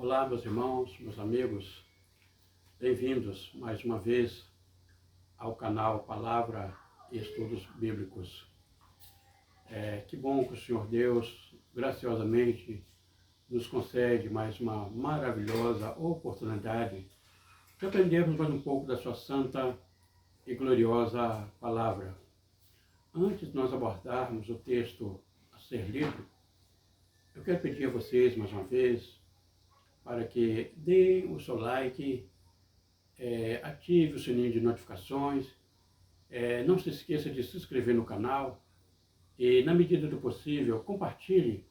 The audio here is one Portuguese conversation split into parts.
Olá, meus irmãos, meus amigos, bem-vindos mais uma vez ao canal Palavra e Estudos Bíblicos. Que bom que o Senhor Deus, graciosamente, nos concede mais uma maravilhosa oportunidade de aprendermos mais um pouco da sua santa e gloriosa palavra. Antes de nós abordarmos o texto a ser lido, eu quero pedir a vocês mais uma vez para que deem o seu like, ative o sininho de notificações, não se esqueça de se inscrever no canal e, na medida do possível, compartilhe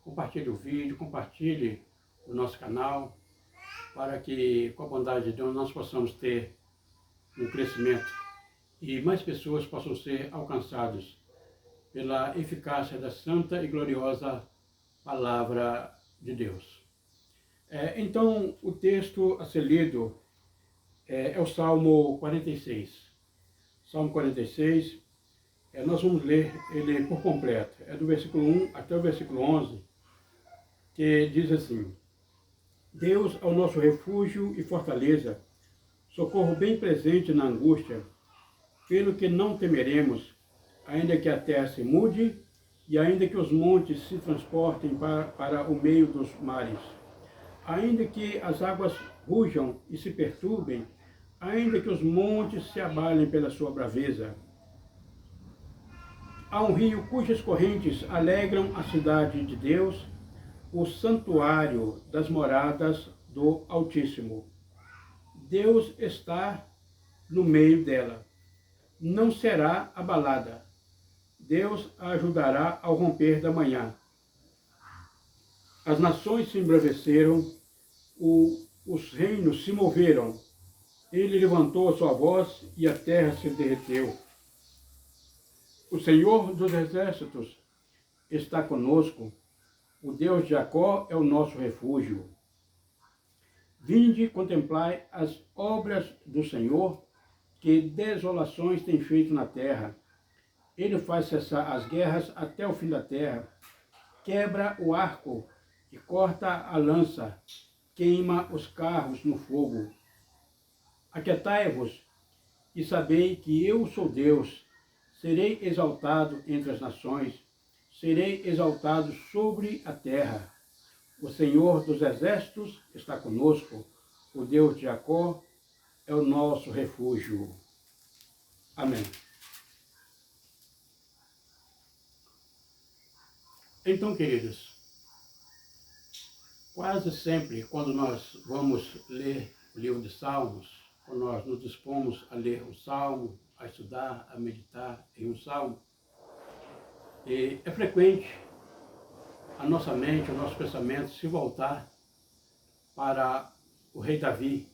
o vídeo, compartilhe o nosso canal, para que, com a bondade de Deus, nós possamos ter um crescimento e mais pessoas possam ser alcançadas pela eficácia da santa e gloriosa Palavra de Deus. Então, o texto a ser lido é o Salmo 46. Salmo 46, nós vamos ler ele por completo. É do versículo 1 até o versículo 11, que diz assim: Deus é o nosso refúgio e fortaleza, socorro bem presente na angústia, pelo que não temeremos, ainda que a terra se mude e ainda que os montes se transportem para o meio dos mares. Ainda que as águas rujam e se perturbem, ainda que os montes se abalem pela sua braveza. Há um rio cujas correntes alegram a cidade de Deus, o santuário das moradas do Altíssimo. Deus está no meio dela. Não será abalada. Deus a ajudará ao romper da manhã. As nações se embraveceram, os reinos se moveram. Ele levantou a sua voz e a terra se derreteu. O Senhor dos exércitos está conosco. O Deus de Jacó é o nosso refúgio. Vinde, contemplai as obras do Senhor, que desolações tem feito na terra. Ele faz cessar as guerras até o fim da terra. Quebra o arco e corta a lança, queima os carros no fogo. Aquietai-vos e sabei que eu sou Deus. Serei exaltado entre as nações, serei exaltado sobre a terra. O Senhor dos exércitos está conosco, o Deus de Jacó é o nosso refúgio. Amém. Então, queridos, quase sempre, quando nós vamos ler o livro de Salmos, quando nós nos dispomos a ler um salmo, a estudar, a meditar em um salmo, é frequente a nossa mente, o nosso pensamento se voltar para o rei Davi,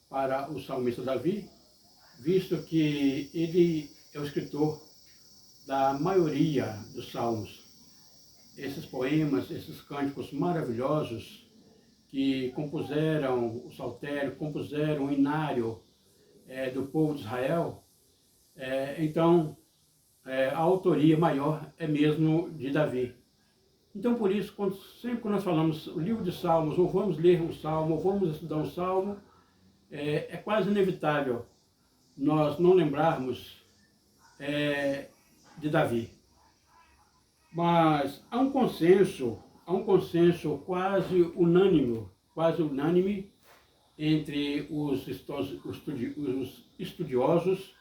para o salmista Davi, visto que ele é o escritor da maioria dos salmos. Esses poemas, esses cânticos maravilhosos que compuseram o saltério, compuseram o hinário do povo de Israel, então a autoria maior é mesmo de Davi. Então, por isso, sempre que nós falamos o livro de Salmos, ou vamos ler um salmo, ou vamos estudar um salmo, é quase inevitável nós não lembrarmos de Davi. Mas há um consenso quase unânime entre os estudiosos,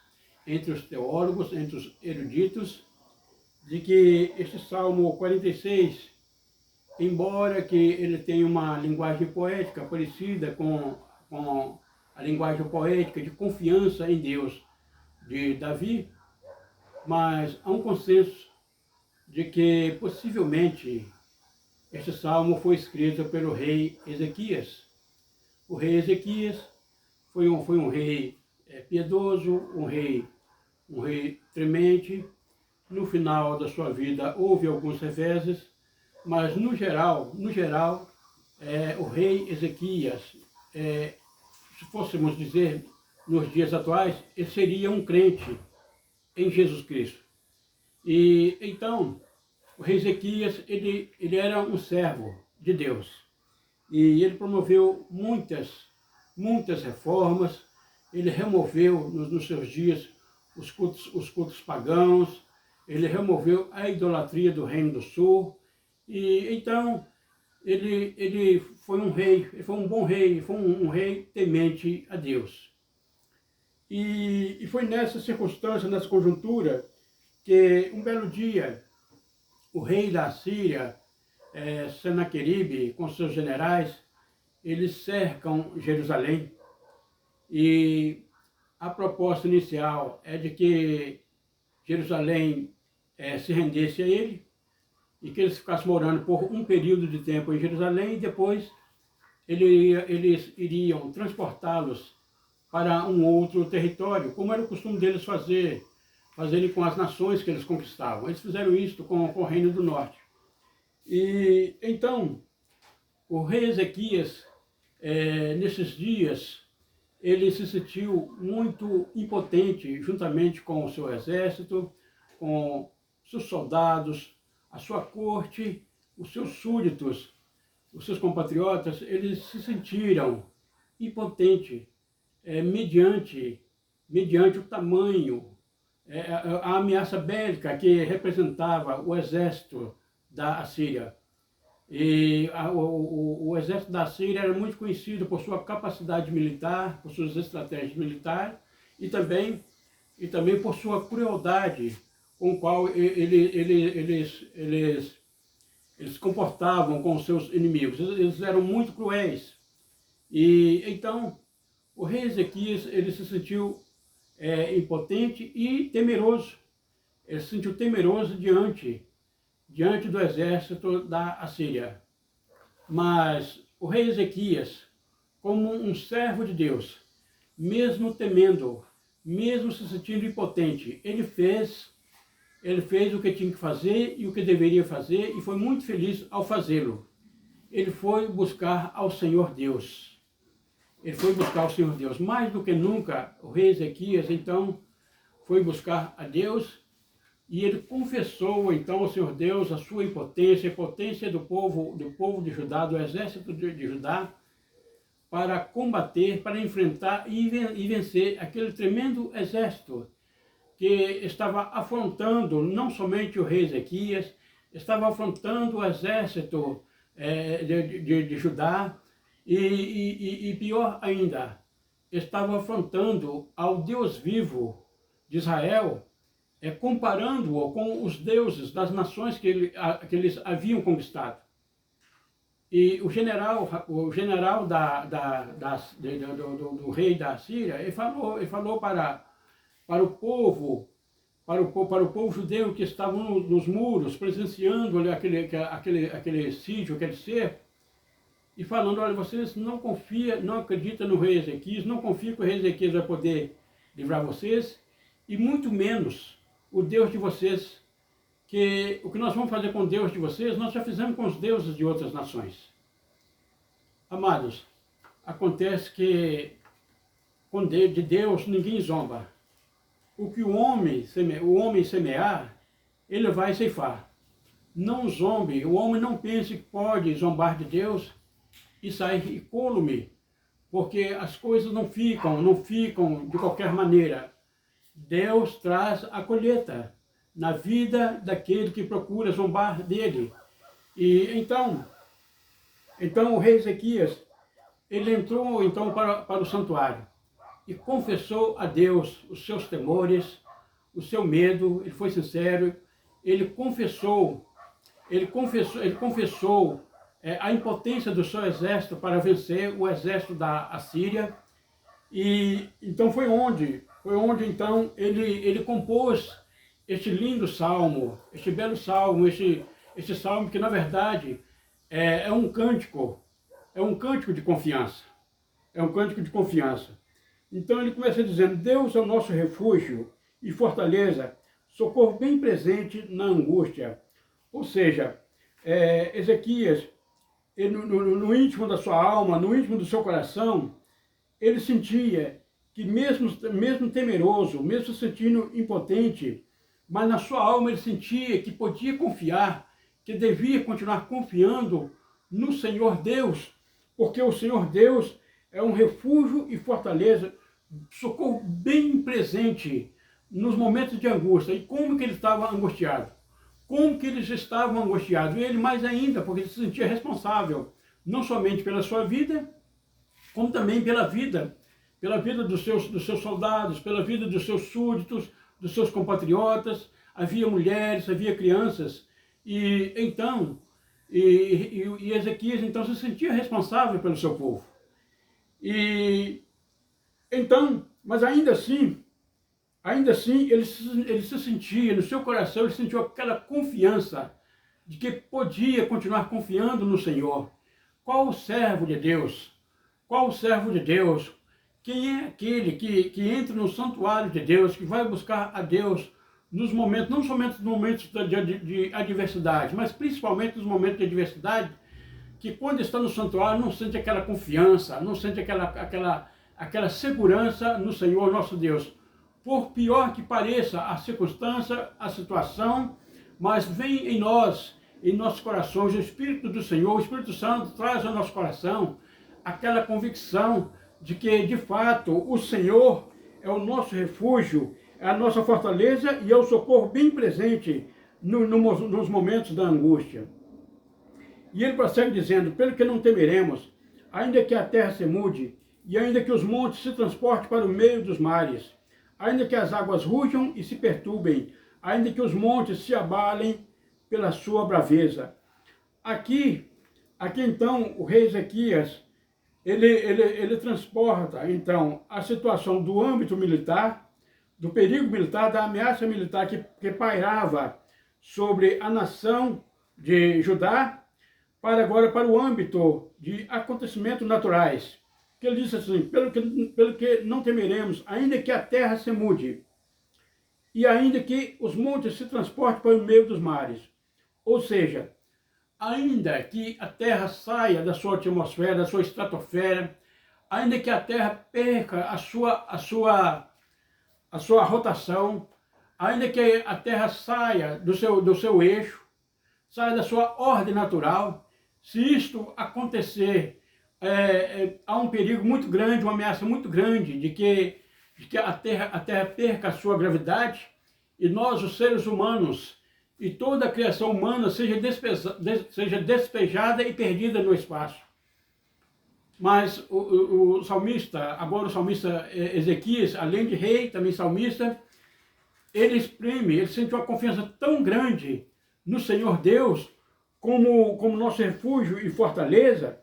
entre os teólogos, entre os eruditos, de que este Salmo 46, embora que ele tenha uma linguagem poética parecida com a linguagem poética de confiança em Deus de Davi, mas há um consenso de que possivelmente este salmo foi escrito pelo rei Ezequias. O rei Ezequias foi um rei piedoso, um rei temente. No final da sua vida houve alguns reveses, mas no geral, o rei Ezequias, se fôssemos dizer nos dias atuais, ele seria um crente em Jesus Cristo. E então, o rei Ezequias, ele era um servo de Deus. e ele promoveu muitas reformas. Ele removeu nos seus dias os cultos pagãos, ele removeu a idolatria do Reino do Sul, e então ele foi um rei, ele foi um bom rei, foi um rei temente a Deus. E foi nessa circunstância, nessa conjuntura, que um belo dia o rei da Síria, Senaqueribe, com seus generais, eles cercam Jerusalém, e a proposta inicial é de que Jerusalém se rendesse a ele, e que eles ficassem morando por um período de tempo em Jerusalém, e depois eles iriam transportá-los para um outro território, como era o costume deles fazerem com as nações que eles conquistavam. Eles fizeram isso com o Reino do Norte. E então, o rei Ezequias, nesses dias, ele se sentiu muito impotente, juntamente com o seu exército, com seus soldados, a sua corte, os seus súditos, os seus compatriotas. Eles se sentiram impotentes mediante o tamanho, a ameaça bélica que representava o exército da Assíria. E o exército da Síria era muito conhecido por sua capacidade militar, por suas estratégias militares, e também por sua crueldade com o qual eles se comportavam com os seus inimigos. Eles eram muito cruéis. E então o rei Ezequias, ele se sentiu impotente e temeroso. Ele se sentiu temeroso diante do exército da Assíria. Mas o rei Ezequias, como um servo de Deus, mesmo temendo, mesmo se sentindo impotente, ele fez o que tinha que fazer e o que deveria fazer, e foi muito feliz ao fazê-lo. Ele foi buscar ao Senhor Deus. Ele foi buscar o Senhor Deus. Mais do que nunca, o rei Ezequias, então, foi buscar a Deus, e ele confessou, então, ao Senhor Deus a sua impotência, a impotência do povo de Judá, do exército de Judá, para combater, para enfrentar e vencer aquele tremendo exército que estava afrontando não somente o rei Ezequias, estava afrontando o exército de Judá, e pior ainda, estava afrontando ao Deus vivo de Israel, comparando-o com os deuses das nações que eles haviam conquistado. E o general do rei da Síria, ele falou para o povo judeu que estavam nos muros, presenciando aquele sítio, aquele cerco, e falando: olha, vocês não acreditam no rei Ezequias, não confiam que o rei Ezequias vai poder livrar vocês, e muito menos o Deus de vocês, que o que nós vamos fazer com o Deus de vocês, nós já fizemos com os deuses de outras nações. Amados, acontece que de Deus ninguém zomba. O que o homem semear, ele vai ceifar. Não zombe, o homem não pense que pode zombar de Deus e sair incólume, porque as coisas não ficam de qualquer maneira. Deus traz a colheita na vida daquele que procura zombar dele. E então o rei Ezequias, ele entrou então para o santuário e confessou a Deus os seus temores, o seu medo. Ele foi sincero, ele confessou a impotência do seu exército para vencer o exército da Assíria. E então foi onde então ele compôs este lindo salmo, este belo salmo, este salmo que na verdade é um cântico de confiança. É um cântico de confiança. Então ele começa dizendo: Deus é o nosso refúgio e fortaleza, socorro bem presente na angústia. Ou seja, Ezequias, no íntimo da sua alma, no íntimo do seu coração, ele sentia que mesmo temeroso, mesmo se sentindo impotente, mas na sua alma ele sentia que podia confiar, que devia continuar confiando no Senhor Deus, porque o Senhor Deus é um refúgio e fortaleza, socorro bem presente nos momentos de angústia. E como que ele estava angustiado? Como que eles estavam angustiados? E ele mais ainda, porque ele se sentia responsável, não somente pela sua vida, como também pela vida dos seus soldados, pela vida dos seus súditos, dos seus compatriotas. Havia mulheres, havia crianças, e então, Ezequias então se sentia responsável pelo seu povo. E então, mas ainda assim ele se sentia, no seu coração, ele sentiu aquela confiança de que podia continuar confiando no Senhor. Qual o servo de Deus? Qual o servo de Deus? Quem é aquele que entra no santuário de Deus, que vai buscar a Deus nos momentos, não somente nos momentos de adversidade, mas principalmente nos momentos de adversidade, que quando está no santuário não sente aquela confiança, não sente aquela segurança no Senhor nosso Deus. Por pior que pareça a circunstância, a situação, mas vem em nós, em nossos corações, o Espírito do Senhor, o Espírito Santo traz ao nosso coração aquela convicção de que, de fato, o Senhor é o nosso refúgio, é a nossa fortaleza e é o socorro bem presente nos momentos da angústia. E ele prossegue dizendo, pelo que não temeremos, ainda que a terra se mude, e ainda que os montes se transportem para o meio dos mares, ainda que as águas rujam e se perturbem, ainda que os montes se abalem pela sua braveza. Aqui então, o rei Ezequias, ele transporta, então, a situação do âmbito militar, do perigo militar, da ameaça militar que pairava sobre a nação de Judá, para o âmbito de acontecimentos naturais. Que ele disse assim, pelo que não temeremos, ainda que a terra se mude, e ainda que os montes se transportem para o meio dos mares. Ou seja, ainda que a terra saia da sua atmosfera, da sua estratosfera, ainda que a terra perca a sua rotação, ainda que a terra saia do seu eixo, saia da sua ordem natural, se isto acontecer, há um perigo muito grande, uma ameaça muito grande de que a terra perca a sua gravidade e nós, os seres humanos, e toda a criação humana seja despejada e perdida no espaço. Mas o salmista Ezequias, além de rei, também salmista, ele sente uma confiança tão grande no Senhor Deus, como nosso refúgio e fortaleza,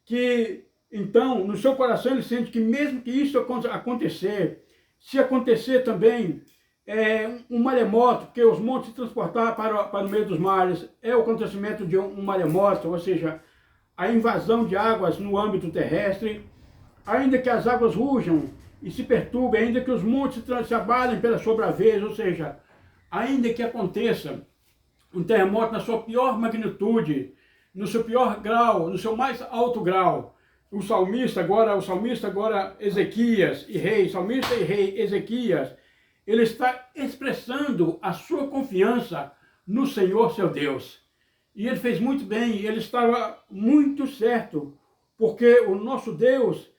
que então no seu coração ele sente que mesmo que isso acontecer, se acontecer também um maremoto, porque os montes se transportar para o meio dos mares, é o acontecimento de um maremoto, ou seja, a invasão de águas no âmbito terrestre, ainda que as águas rujam e se perturbem, ainda que os montes se abalem pela sua braveza, ou seja, ainda que aconteça um terremoto na sua pior magnitude, no seu pior grau, no seu mais alto grau, o salmista agora Ezequias e rei, salmista e rei Ezequias, ele está expressando a sua confiança no Senhor seu Deus. E ele fez muito bem, ele estava muito certo, porque o nosso Deus,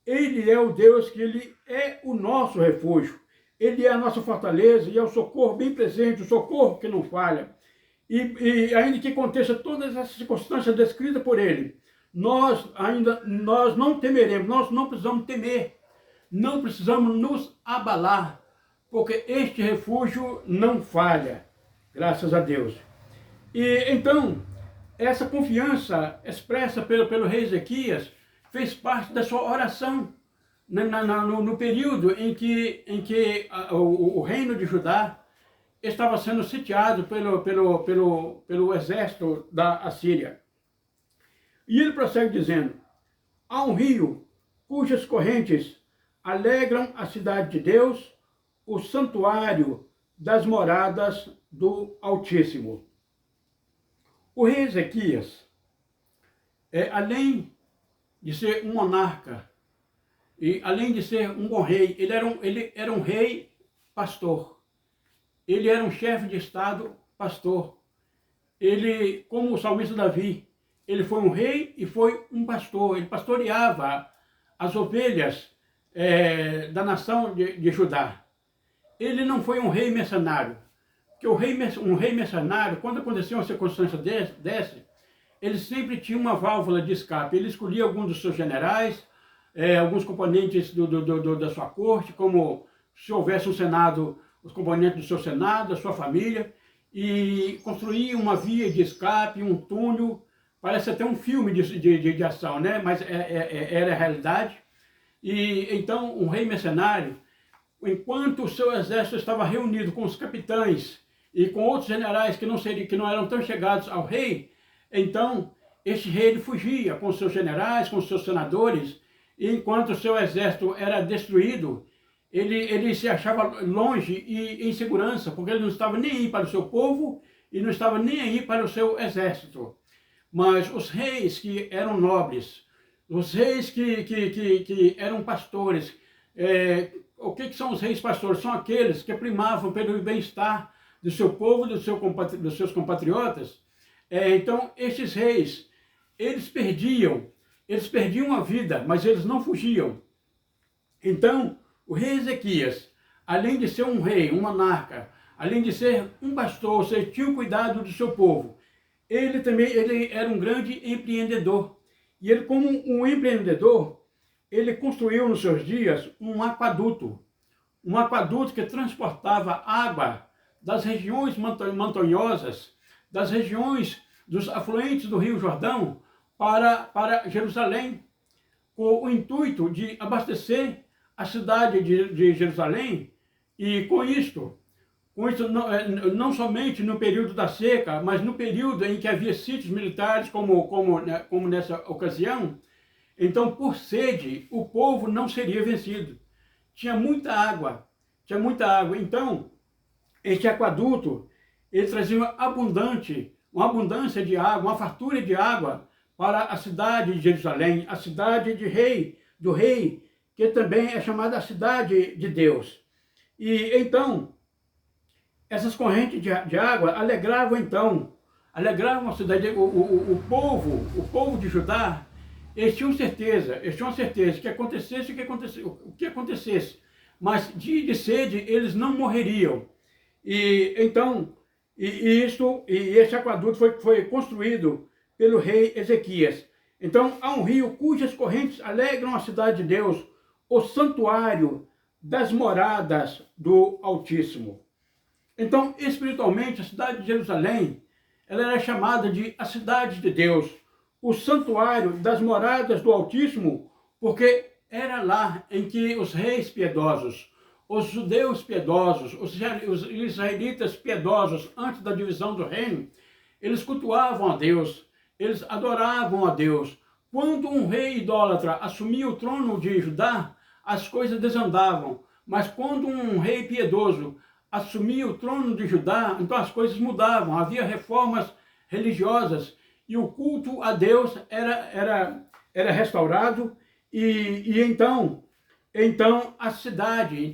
ele é o Deus que ele é o nosso refúgio, ele é a nossa fortaleza e é o socorro bem presente, o socorro que não falha. E ainda que aconteça todas essas circunstâncias descritas por ele, nós não temeremos, nós não precisamos temer, não precisamos nos abalar, porque este refúgio não falha, graças a Deus. E então, essa confiança expressa pelo rei Ezequias fez parte da sua oração, no período em que o reino de Judá estava sendo sitiado pelo exército da Assíria. E ele prossegue dizendo, há um rio cujas correntes alegram a cidade de Deus, o santuário das moradas do Altíssimo. O rei Ezequias, além de ser um monarca, e além de ser um bom rei, ele era um rei pastor. Ele era um chefe de estado pastor. Ele, como o salmista Davi, ele foi um rei e foi um pastor. Ele pastoreava as ovelhas da nação de Judá. Ele não foi um rei mercenário. Porque um rei mercenário, quando acontecia uma circunstância dessa, ele sempre tinha uma válvula de escape. Ele escolhia alguns dos seus generais, alguns componentes da sua corte, como se houvesse um senado, os componentes do seu senado, da sua família, e construía uma via de escape, um túnel. Parece até um filme de ação, né? Mas era a realidade. E então, um rei mercenário, enquanto o seu exército estava reunido com os capitães e com outros generais que não eram tão chegados ao rei, então este rei ele fugia com seus generais, com seus senadores, e enquanto o seu exército era destruído, ele se achava longe e em segurança, porque ele não estava nem aí para o seu povo e não estava nem aí para o seu exército. Mas os reis que eram nobres, os reis que eram pastores, o que são os reis pastores? São aqueles que primavam pelo bem-estar do seu povo, dos seus compatriotas. Então, estes reis, eles perdiam a vida, mas eles não fugiam. Então, o rei Ezequias, além de ser um rei, um monarca, além de ser um pastor, ou seja, tinha o cuidado do seu povo, ele era um grande empreendedor. E ele, como um empreendedor, ele construiu nos seus dias um aquaduto que transportava água das regiões montanhosas, das regiões dos afluentes do Rio Jordão para Jerusalém, com o intuito de abastecer a cidade de Jerusalém. E com isso não somente no período da seca, mas no período em que havia sítios militares, como nessa ocasião. Então, por sede, o povo não seria vencido. Tinha muita água. Então, este aquaduto, ele trazia uma abundância de água, uma fartura de água para a cidade de Jerusalém, a cidade do rei, que também é chamada a cidade de Deus. E então, essas correntes de água alegravam a cidade, o povo de Judá. Eles tinham certeza que acontecesse o que acontecesse, mas de sede eles não morreriam. E então, esse aquaduto foi construído pelo rei Ezequias. Então, há um rio cujas correntes alegram a cidade de Deus, o santuário das moradas do Altíssimo. Então, espiritualmente, a cidade de Jerusalém, ela era chamada de a cidade de Deus, o santuário das moradas do Altíssimo, porque era lá em que os reis piedosos, os judeus piedosos, os israelitas piedosos, antes da divisão do reino, eles cultuavam a Deus, eles adoravam a Deus. Quando um rei idólatra assumia o trono de Judá, as coisas desandavam. Mas quando um rei piedoso assumia o trono de Judá, então as coisas mudavam. Havia reformas religiosas e o culto a Deus era restaurado. E então a cidade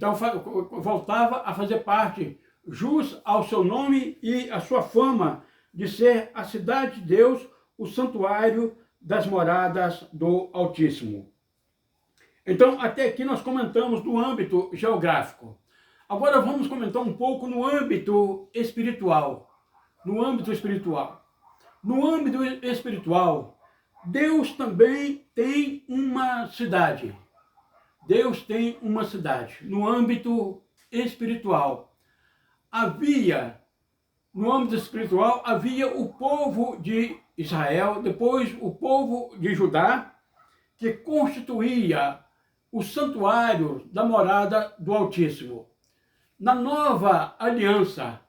voltava a fazer parte, jus ao seu nome e à sua fama de ser a cidade de Deus, o santuário das moradas do Altíssimo. Então, até aqui nós comentamos do âmbito geográfico. Agora vamos comentar um pouco no âmbito espiritual. No âmbito espiritual, Deus também tem uma cidade. Deus tem uma cidade. No âmbito espiritual, no âmbito espiritual, havia o povo de Israel, depois o povo de Judá, que constituía o santuário da morada do Altíssimo. Na nova aliança,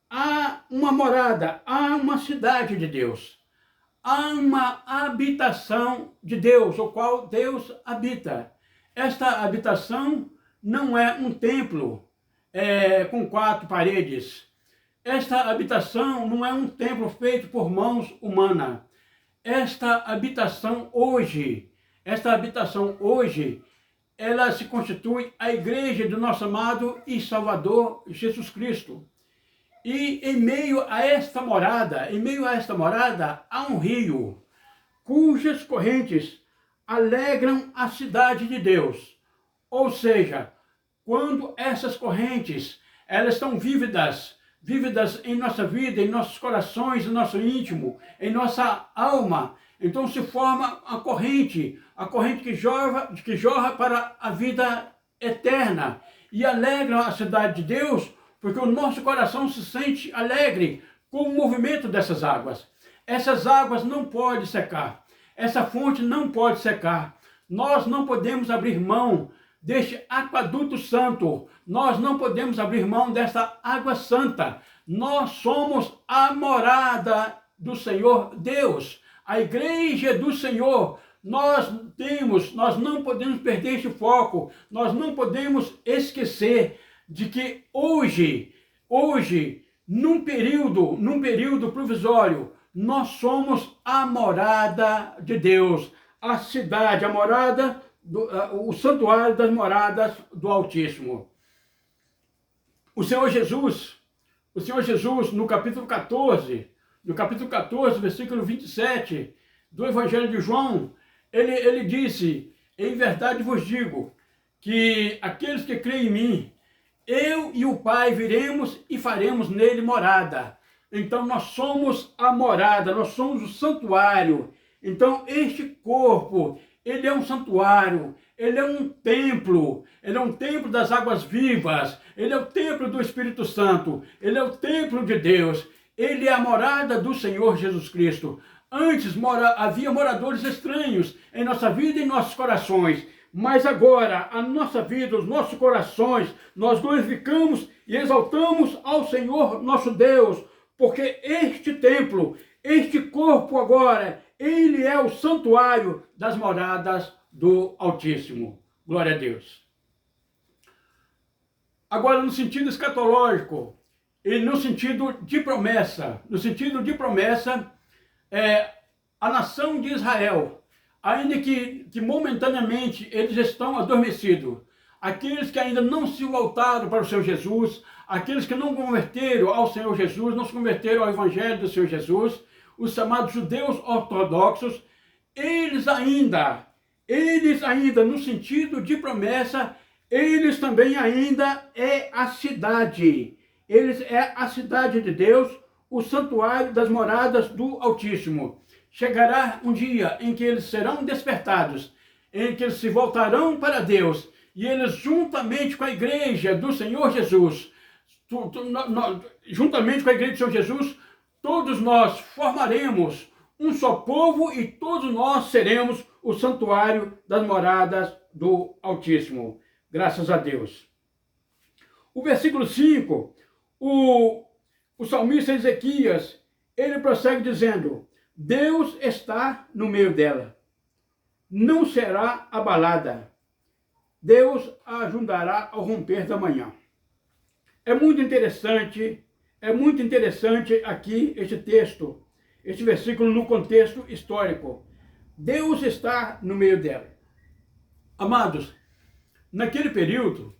há uma morada, há uma cidade de Deus, há uma habitação de Deus, o qual Deus habita. Esta habitação não é um templo com 4 paredes. Esta habitação não é um templo feito por mãos humanas. Esta habitação hoje, ela se constitui a igreja do nosso amado e Salvador Jesus Cristo. E em meio a esta morada, há um rio. cujas correntes alegram a cidade de Deus. Ou seja, quando essas correntes, elas estão vívidas em nossa vida, em nossos corações, em nosso íntimo, em nossa alma, então se forma a corrente que jorra para a vida eterna e alegra a cidade de Deus, porque o nosso coração se sente alegre com o movimento dessas águas. Essas águas não podem secar, essa fonte não pode secar. Nós não podemos abrir mão deste aqueduto santo, nós não podemos abrir mão dessa água santa. Nós somos a morada do Senhor Deus, a igreja do Senhor. Nós não podemos perder este foco, nós não podemos esquecer de que hoje, num período provisório, nós somos a morada de Deus, a cidade, a morada, o santuário das moradas do Altíssimo. O Senhor Jesus, no capítulo 14, versículo 27 do Evangelho de João, ele disse: em verdade vos digo, que aqueles que creem em mim, eu e o Pai viremos e faremos nele morada. Então nós somos a morada, nós somos o santuário. Então este corpo, ele é um santuário, ele é um templo das águas vivas, ele é o templo do Espírito Santo, ele é o templo de Deus, ele é a morada do Senhor Jesus Cristo. Antes havia moradores estranhos em nossa vida e em nossos corações, mas agora a nossa vida, os nossos corações, nós glorificamos e exaltamos ao Senhor nosso Deus, porque este templo, este corpo agora, ele é o santuário das moradas do Altíssimo. Glória a Deus. Agora, no sentido escatológico e no sentido de promessa, a nação de Israel, ainda que momentaneamente eles estão adormecidos, aqueles que ainda não se voltaram para o Senhor Jesus, aqueles que não converteram ao Senhor Jesus, não se converteram ao Evangelho do Senhor Jesus, os chamados judeus ortodoxos, eles ainda, no sentido de promessa, eles também ainda é a cidade. Eles é a cidade de Deus, o santuário das moradas do Altíssimo. Chegará um dia em que eles serão despertados, em que eles se voltarão para Deus, e eles juntamente com a igreja do Senhor Jesus, juntamente com a igreja do Senhor Jesus, todos nós formaremos um só povo e todos nós seremos o santuário das moradas do Altíssimo. Graças a Deus. O versículo 5, o salmista Ezequias, ele prossegue dizendo: Deus está no meio dela, não será abalada, Deus a ajudará ao romper da manhã. É muito interessante aqui este texto, este versículo no contexto histórico. Deus está no meio dela. Amados, naquele período,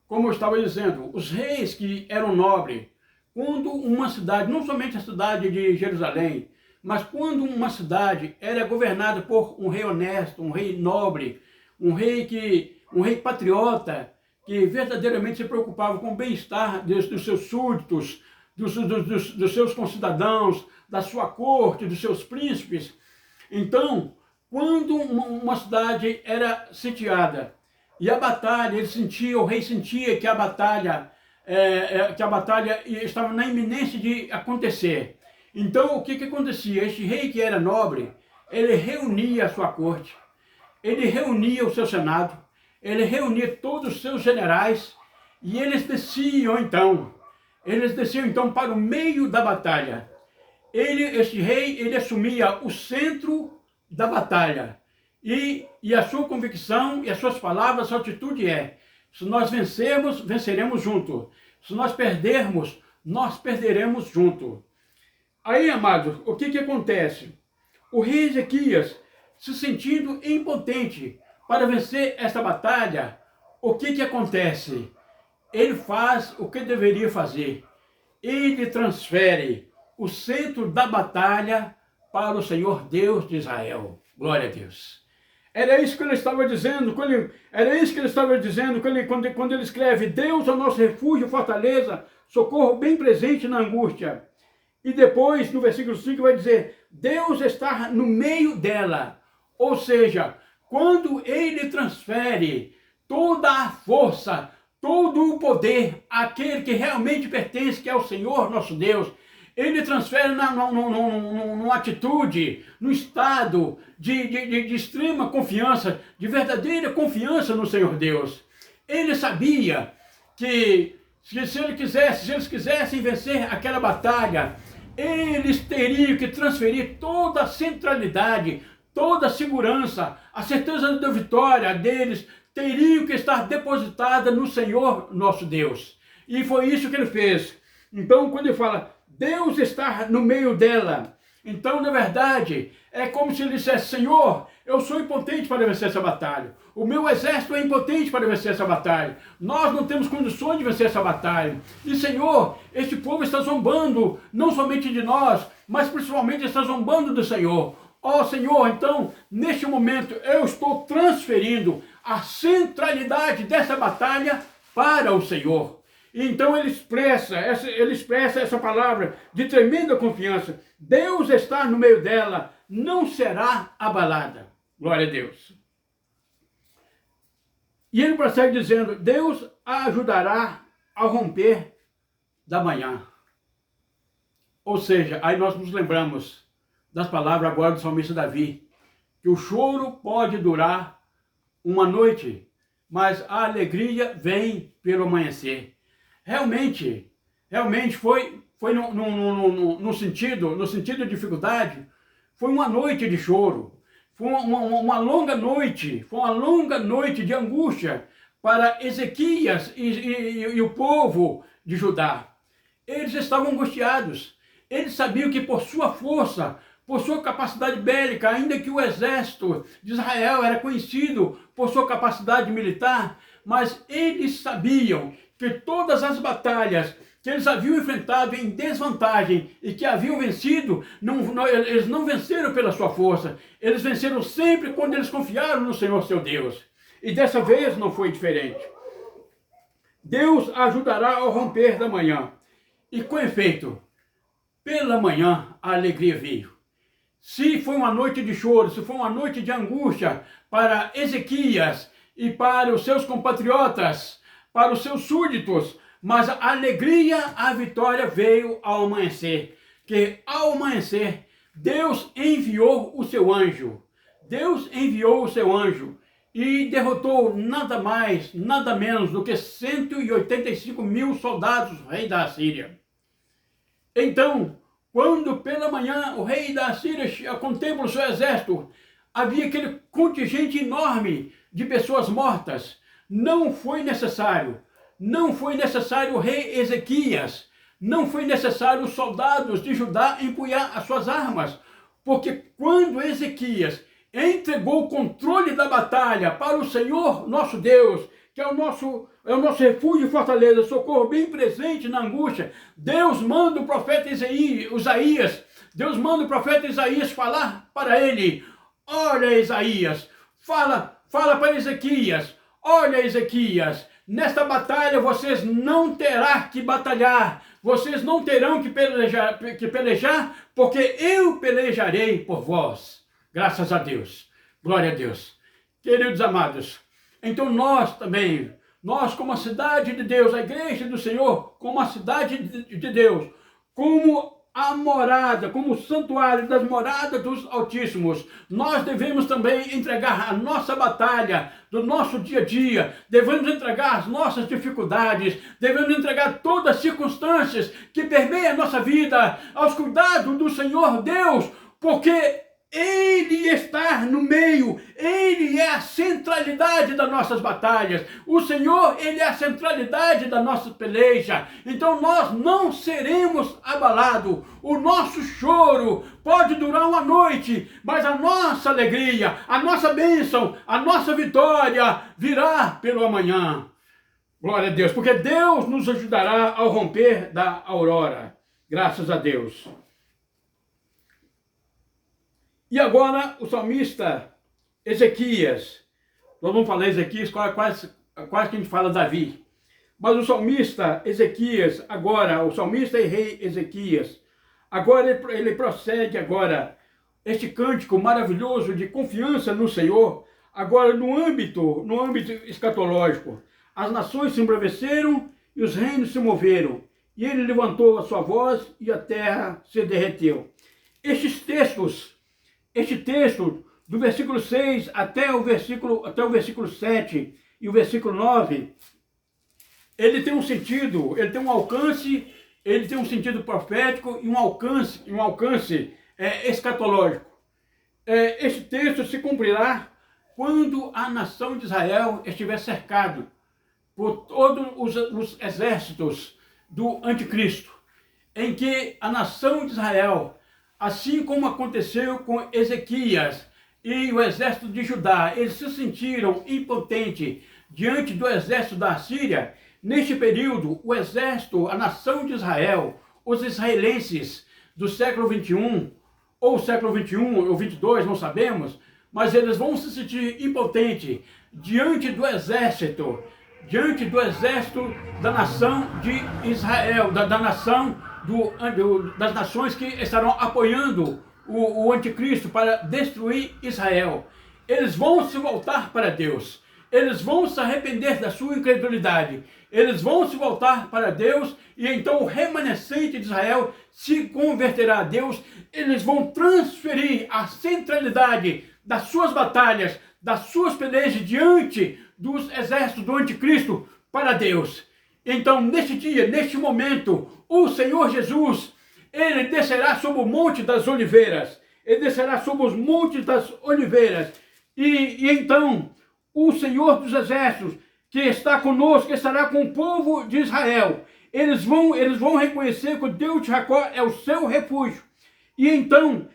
como eu estava dizendo, os reis que eram nobres, quando uma cidade, não somente a cidade de Jerusalém, mas quando uma cidade era governada por um rei honesto, um rei nobre, um rei patriota, que verdadeiramente se preocupava com o bem-estar dos seus súditos, dos seus concidadãos, da sua corte, dos seus príncipes. Então, quando uma cidade era sitiada e a batalha, o rei sentia que a batalha estava na iminência de acontecer. Então, o que acontecia? Este rei que era nobre, ele reunia a sua corte, ele reunia o seu senado, ele reunia todos os seus generais e eles desciam então para o meio da batalha. Este rei, ele assumia o centro da batalha. E a sua convicção e as suas palavras, a sua atitude é: se nós vencermos, venceremos junto. Se nós perdermos, nós perderemos junto. Aí, amados, o que acontece? O rei Ezequias, se sentindo impotente para vencer esta batalha, o que acontece? Ele faz o que deveria fazer. Ele transfere o centro da batalha para o Senhor Deus de Israel. Glória a Deus. Era isso que ele estava dizendo, quando ele escreve: Deus é o nosso refúgio, fortaleza, socorro bem presente na angústia. E depois, no versículo 5, vai dizer: Deus está no meio dela. Ou seja, quando ele transfere toda a força, todo o poder àquele que realmente pertence, que é o Senhor nosso Deus, ele transfere numa atitude, num estado de extrema confiança, de verdadeira confiança no Senhor Deus. Ele sabia que se eles quisessem vencer aquela batalha, eles teriam que transferir toda a centralidade, toda a segurança, a certeza da vitória deles teriam que estar depositada no Senhor nosso Deus. E foi isso que ele fez. Então, quando ele fala, Deus está no meio dela, então, na verdade, é como se ele dissesse: Senhor, eu sou impotente para vencer essa batalha. O meu exército é impotente para vencer essa batalha. Nós não temos condições de vencer essa batalha. E, Senhor, este povo está zombando, não somente de nós, mas principalmente está zombando do Senhor. Ó Senhor, então, neste momento, eu estou transferindo a centralidade dessa batalha para o Senhor. Então ele expressa essa palavra de tremenda confiança. Deus está no meio dela, não será abalada. Glória a Deus. E ele prossegue dizendo: Deus a ajudará ao romper da manhã. Ou seja, aí nós nos lembramos das palavras agora do salmista Davi, que o choro pode durar uma noite, mas a alegria vem pelo amanhecer. Realmente foi no sentido de dificuldade, foi uma noite de choro, foi uma longa noite, de angústia para Ezequias e o povo de Judá. Eles estavam angustiados, eles sabiam que por sua força, por sua capacidade bélica, ainda que o exército de Israel era conhecido por sua capacidade militar, mas eles sabiam que todas as batalhas que eles haviam enfrentado em desvantagem e que haviam vencido, eles não venceram pela sua força, eles venceram sempre quando eles confiaram no Senhor seu Deus. E dessa vez não foi diferente. Deus ajudará ao romper da manhã. E com efeito, pela manhã a alegria veio. Se foi uma noite de choro, se foi uma noite de angústia para Ezequias e para os seus compatriotas, para os seus súditos, mas a alegria, a vitória veio ao amanhecer. Que ao amanhecer, Deus enviou o seu anjo. Deus enviou o seu anjo e derrotou nada mais, nada menos do que 185 mil soldados do rei da Assíria. Então, quando pela manhã o rei da Assíria contempla o seu exército, havia aquele contingente enorme de pessoas mortas. Não foi necessário o rei Ezequias, não foi necessário os soldados de Judá empunhar as suas armas, porque quando Ezequias entregou o controle da batalha para o Senhor nosso Deus, que é o nosso refúgio e fortaleza, socorro bem presente na angústia, Deus manda o profeta Isaías falar para ele: olha, Isaías, fala para Ezequias: olha, Ezequias, nesta batalha vocês não terão que batalhar, vocês não terão que pelejar, porque eu pelejarei por vós. Graças a Deus. Glória a Deus. Queridos amados, então nós também, nós como a cidade de Deus, a igreja do Senhor, como a cidade de Deus, como a morada, como o santuário das moradas dos Altíssimos, nós devemos também entregar a nossa batalha do nosso dia a dia, devemos entregar as nossas dificuldades, devemos entregar todas as circunstâncias que permeiam a nossa vida aos cuidados do Senhor Deus, porque Ele está no meio, Ele é a centralidade das nossas batalhas. O Senhor, Ele é a centralidade da nossa peleja. Então nós não seremos abalados. O nosso choro pode durar uma noite, mas a nossa alegria, a nossa bênção, a nossa vitória virá pelo amanhã. Glória a Deus, porque Deus nos ajudará ao romper da aurora. Graças a Deus. E agora o salmista Ezequias, nós vamos falar Ezequias, quase que a gente fala Davi. Mas o salmista Ezequias, agora, o salmista e rei Ezequias, agora ele prossegue agora este cântico maravilhoso de confiança no Senhor, agora no âmbito escatológico. As nações se embraveceram e os reinos se moveram, e ele levantou a sua voz e a terra se derreteu. Este texto, do versículo 6 até o versículo 7 e o versículo 9, ele tem um sentido, ele tem um alcance, ele tem um sentido profético e um alcance escatológico. Este texto se cumprirá quando a nação de Israel estiver cercado por todos os exércitos do anticristo, em que a nação de Israel, assim como aconteceu com Ezequias e o exército de Judá, eles se sentiram impotentes diante do exército da Síria. Neste período, o exército, a nação de Israel, os israelenses do século 21, ou século 21 ou 22, não sabemos, mas eles vão se sentir impotentes diante do exército da nação de Israel, das nações que estarão apoiando o anticristo para destruir Israel. Eles vão se voltar para Deus, eles vão se arrepender da sua incredulidade, eles vão se voltar para Deus, e então o remanescente de Israel se converterá a Deus. Eles vão transferir a centralidade das suas batalhas, das suas pelejas diante dos exércitos do anticristo para Deus. Então, neste dia, neste momento, o Senhor Jesus, ele descerá sobre o Monte das Oliveiras. Ele descerá sobre os montes das oliveiras. E então, o Senhor dos Exércitos, que está conosco, que estará com o povo de Israel, eles vão reconhecer que o Deus de Jacó é o seu refúgio. E então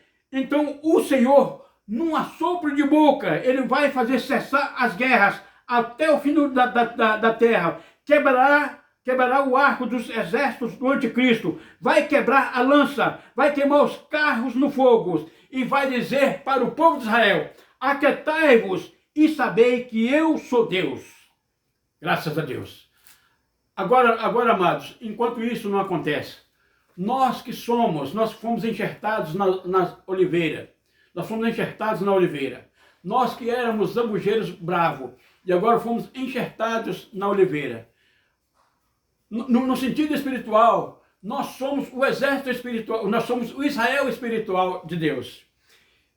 o Senhor, num assopro de boca, ele vai fazer cessar as guerras até o fim da terra. Quebrará o arco dos exércitos do anticristo, vai quebrar a lança, vai queimar os carros no fogo, e vai dizer para o povo de Israel: aquietai-vos e sabei que eu sou Deus. Graças a Deus. Agora, amados, enquanto isso não acontece, nós fomos enxertados na oliveira. Nós fomos enxertados na oliveira. Nós que éramos zambujeiros bravos, e agora fomos enxertados na oliveira. No sentido espiritual, nós somos o exército espiritual, nós somos o Israel espiritual de Deus.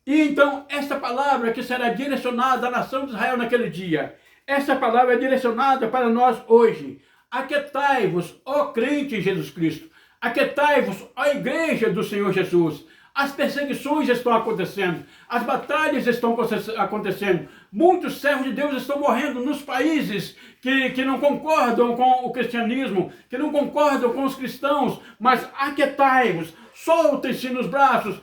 E então, esta palavra que será direcionada à nação de Israel naquele dia, essa palavra é direcionada para nós hoje. Aquietai-vos, ó crente em Jesus Cristo. Aquietai-vos, ó igreja do Senhor Jesus. As perseguições estão acontecendo, as batalhas estão acontecendo. Muitos servos de Deus estão morrendo nos países que não concordam com o cristianismo, que não concordam com os cristãos. Mas aquietai-vos, soltem-se nos braços,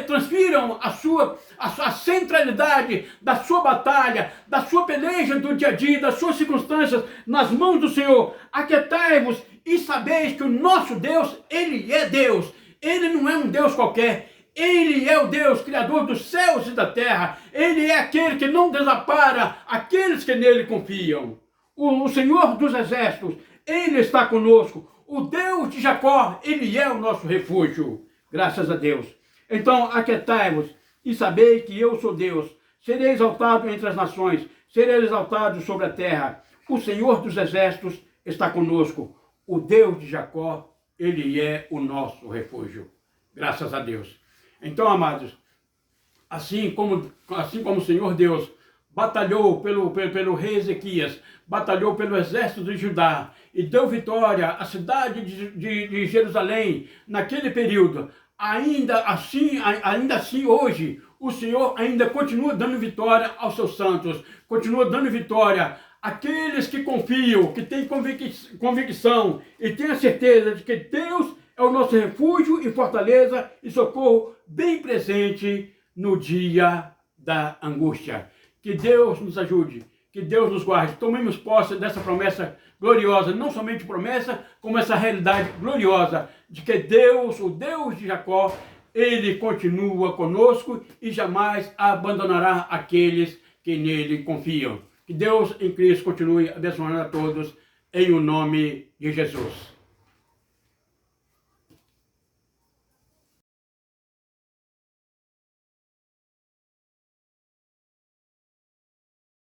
transfiram a centralidade da sua batalha, da sua peleja do dia a dia, das suas circunstâncias nas mãos do Senhor. Aquietai-vos e sabeis que o nosso Deus, Ele é Deus. Ele não é um Deus qualquer. Ele é o Deus, Criador dos céus e da terra. Ele é aquele que não desampara aqueles que nele confiam. O Senhor dos exércitos, Ele está conosco. O Deus de Jacó, Ele é o nosso refúgio. Graças a Deus. Então, aquietai-vos e sabei que eu sou Deus. Serei exaltado entre as nações, serei exaltado sobre a terra. O Senhor dos exércitos está conosco. O Deus de Jacó, Ele é o nosso refúgio. Graças a Deus. Então, amados, assim como o Senhor Deus batalhou pelo rei Ezequias, batalhou pelo exército de Judá e deu vitória à cidade de Jerusalém naquele período, ainda assim hoje, o Senhor ainda continua dando vitória aos seus santos, continua dando vitória àqueles que confiam, que têm convicção e têm a certeza de que Deus é o nosso refúgio e fortaleza e socorro bem presente no dia da angústia. Que Deus nos ajude, que Deus nos guarde. Tomemos posse dessa promessa gloriosa, não somente promessa, como essa realidade gloriosa de que Deus, o Deus de Jacó, Ele continua conosco e jamais abandonará aqueles que nele confiam. Que Deus em Cristo continue abençoando a todos, em o nome de Jesus.